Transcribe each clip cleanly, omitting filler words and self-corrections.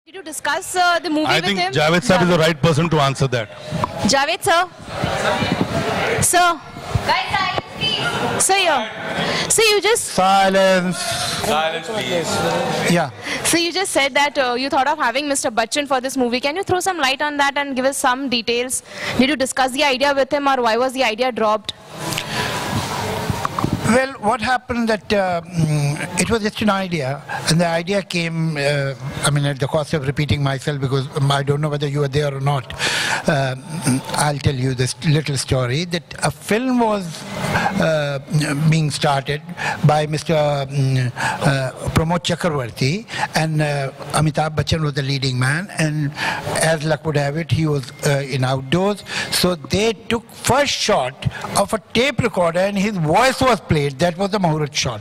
Did you discuss the movie I with think him? Javed Sir is the right person to answer that. Javed sir. Sir. Guys, silence please. Sir, you just... Silence. Silence, please. Yeah. So you just said that you thought of having Mr. Bachchan for this movie. Can you throw some light on that and give us some details? Did you discuss the idea with him, or why was the idea dropped? Well, what happened that it was just an idea, and the idea came, I mean, at the cost of repeating myself, because I don't know whether you were there or not. I'll tell you this little story, that a film was being started by Mr. Pramod Chakravarti, and Amitabh Bachchan was the leading man, and as luck would have it, he was in outdoors. So they took first shot of a tape recorder, and his voice was played. That was the Muhurat shot.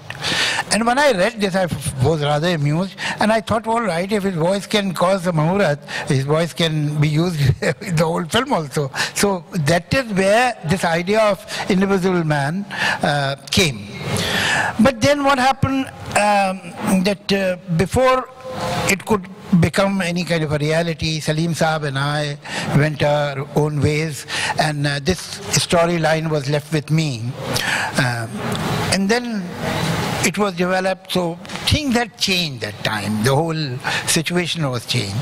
And when I read this, I was rather amused, and I thought, all right, if his voice can cause a Muhurat, his voice can be used in the whole film also. So that is where this idea of Invisible Man came. But then what happened, that before it could become any kind of a reality, Salim Saab and I went our own ways, and this storyline was left with me. And then it was developed, so things had changed that time. The whole situation was changed.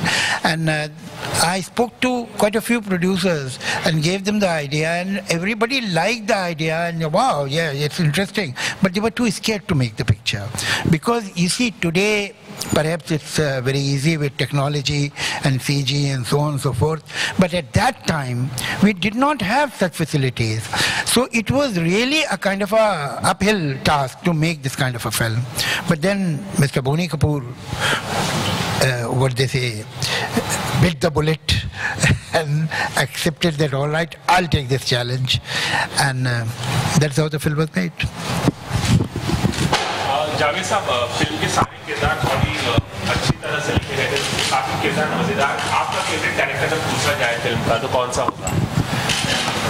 And I spoke to quite a few producers and gave them the idea, and everybody liked the idea, and wow, yeah, it's interesting. But they were too scared to make the picture. Because you see, today, perhaps it's very easy with technology and CG and so on and so forth. But at that time, we did not have such facilities. So it was really a kind of a uphill task to make this kind of a film. But then Mr. Boni Kapoor, what they say, bit the bullet and accepted that, all right, I'll take this challenge. And that's how the film was made. Javed साहब, film के सारे किरदार बहुत ही अच्छी तरह से लिखे गए थे, काफी किरदार मजेदार। आपका फेवरेट कैरेक्टर जब पूछा जाए फिल्म का तो कौन सा होगा?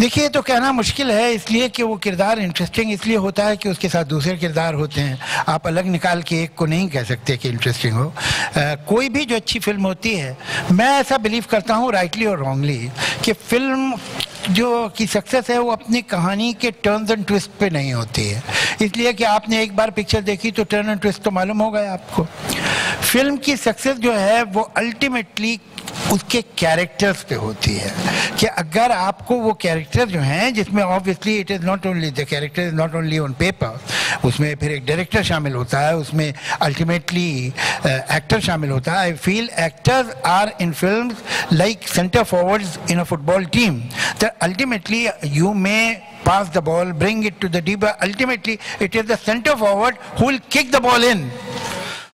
देखिए, तो कहना मुश्किल है, इसलिए कि वो किरदार इंटरेस्टिंग इसलिए होता है कि उसके साथ दूसरे किरदार होते हैं। आप अलग निकाल के एक को नहीं कह सकते कि इंटरेस्टिंग हो। कोई भी जो अच्छी फिल्म होती है, मैं ऐसा बिलीव करता हूँ, राइटली और रॉन्गली, कि फिल्म जो की सक्सेस है वो अपनी कहानी के टर्न्स एंड ट्विस्ट पे नहीं होती है। इसलिए कि आपने एक बार पिक्चर देखी तो टर्न एंड ट्विस्ट तो मालूम हो गया आपको। फिल्म की सक्सेस जो है वो अल्टीमेटली उसके कैरेक्टर्स पे होती है, कि अगर आपको वो कैरेक्टर जो हैं, जिसमें obviously it is not only the character is not only on paper, उसमें फिर एक डायरेक्टर शामिल होता है, उसमें अल्टीमेटली एक्टर शामिल होता है। I feel actors are in films like centre forwards in a football team, that ultimately you may pass the ball, bring it to the deep. Ultimately, it is the center forward who will kick the ball in.